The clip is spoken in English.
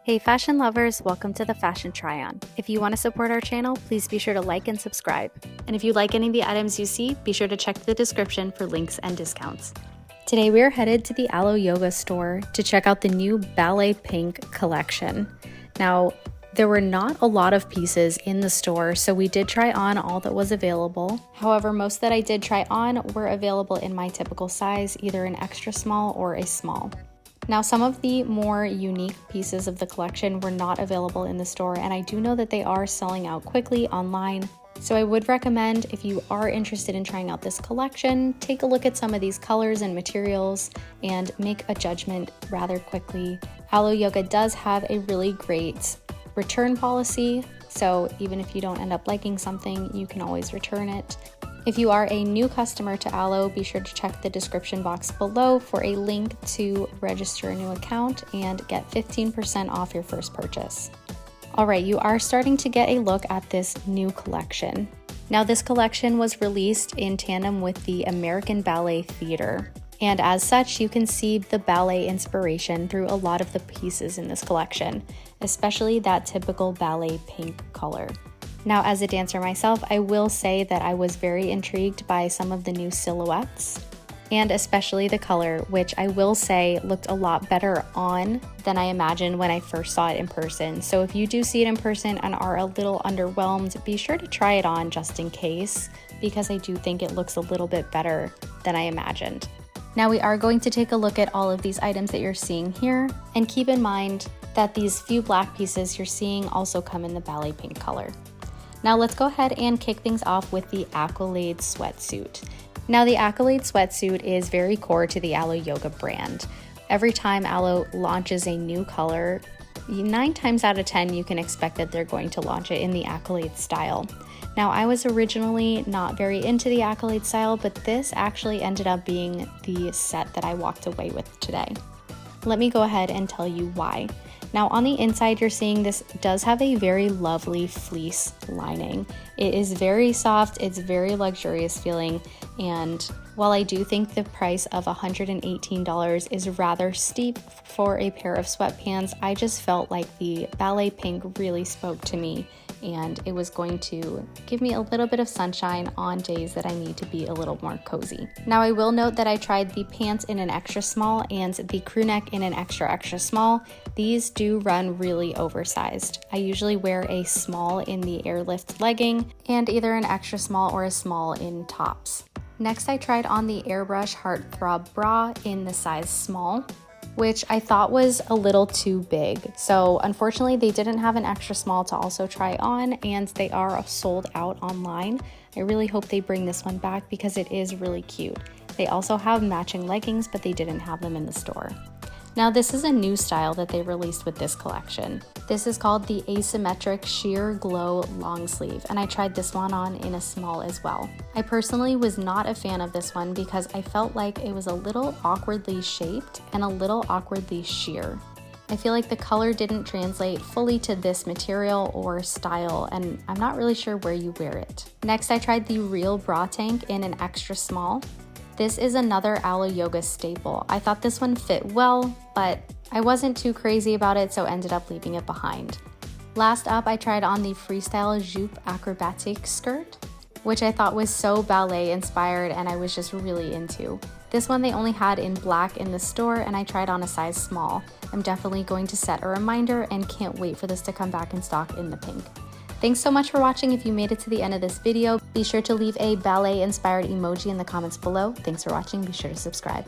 Hey fashion lovers, welcome to the Fashion Try-On. If you want to support our channel, please be sure to like and subscribe. And if you like any of the items you see, be sure to check the description for links and discounts. Today we are headed to the Alo Yoga store to check out the new Ballet Pink collection. Now, there were not a lot of pieces in the store, so we did try on all that was available. However, most that I did try on were available in my typical size, either an extra small or a small. Now, some of the more unique pieces of the collection were not available in the store, and I do know that they are selling out quickly online. So I would recommend, if you are interested in trying out this collection, take a look at some of these colors and materials and make a judgment rather quickly. Alo Yoga does have a really great return policy, so even if you don't end up liking something, you can always return it. If you are a new customer to Alo, be sure to check the description box below for a link to register a new account and get 15% off your first purchase. Alright, you are starting to get a look at this new collection. Now, this collection was released in tandem with the American Ballet Theater, and as such, you can see the ballet inspiration through a lot of the pieces in this collection, especially that typical ballet pink color. Now, as a dancer myself, I will say that I was very intrigued by some of the new silhouettes, and especially the color, which I will say looked a lot better on than I imagined when I first saw it in person. So if you do see it in person and are a little underwhelmed, be sure to try it on just in case, because I do think it looks a little bit better than I imagined. Now, we are going to take a look at all of these items that you're seeing here, and keep in mind that these few black pieces you're seeing also come in the ballet pink color. Now let's go ahead and kick things off with the Accolade sweatsuit. Now, the Accolade sweatsuit is very core to the Alo Yoga brand. Every time Alo launches a new color, 9 times out of 10 you can expect that they're going to launch it in the Accolade style. Now, I was originally not very into the Accolade style, but this actually ended up being the set that I walked away with today. Let me go ahead and tell you why. Now, on the inside, you're seeing this does have a very lovely fleece lining. It is very soft, it's very luxurious feeling, and while I do think the price of $118 is rather steep for a pair of sweatpants, I just felt like the ballet pink really spoke to me, and it was going to give me a little bit of sunshine on days that I need to be a little more cozy. Now, I will note that I tried the pants in an extra small and the crew neck in an extra small. These do run really oversized. I usually wear a small in the airlift legging and either an extra small or a small in tops. Next, I tried on the Airbrush Heartthrob bra in the size small, which I thought was a little too big. So unfortunately, they didn't have an extra small to also try on, and they are sold out online. I really hope they bring this one back because it is really cute. They also have matching leggings, but they didn't have them in the store. Now, this is a new style that they released with this collection. This is called the Asymmetric Sheer Glow Long Sleeve, and I tried this one on in a small as well. I personally was not a fan of this one because I felt like it was a little awkwardly shaped and a little awkwardly sheer. I feel like the color didn't translate fully to this material or style, and I'm not really sure where you wear it. Next, I tried the Real Bra Tank in an extra small. This is another Alo Yoga staple. I thought this one fit well, but I wasn't too crazy about it, so ended up leaving it behind. Last up, I tried on the Freestyle Jupe Acrobatic skirt, which I thought was so ballet inspired and I was just really into. This one they only had in black in the store, and I tried on a size small. I'm definitely going to set a reminder and can't wait for this to come back in stock in the pink. Thanks so much for watching. If you made it to the end of this video, be sure to leave a ballet inspired emoji in the comments below. Thanks for watching. Be sure to subscribe.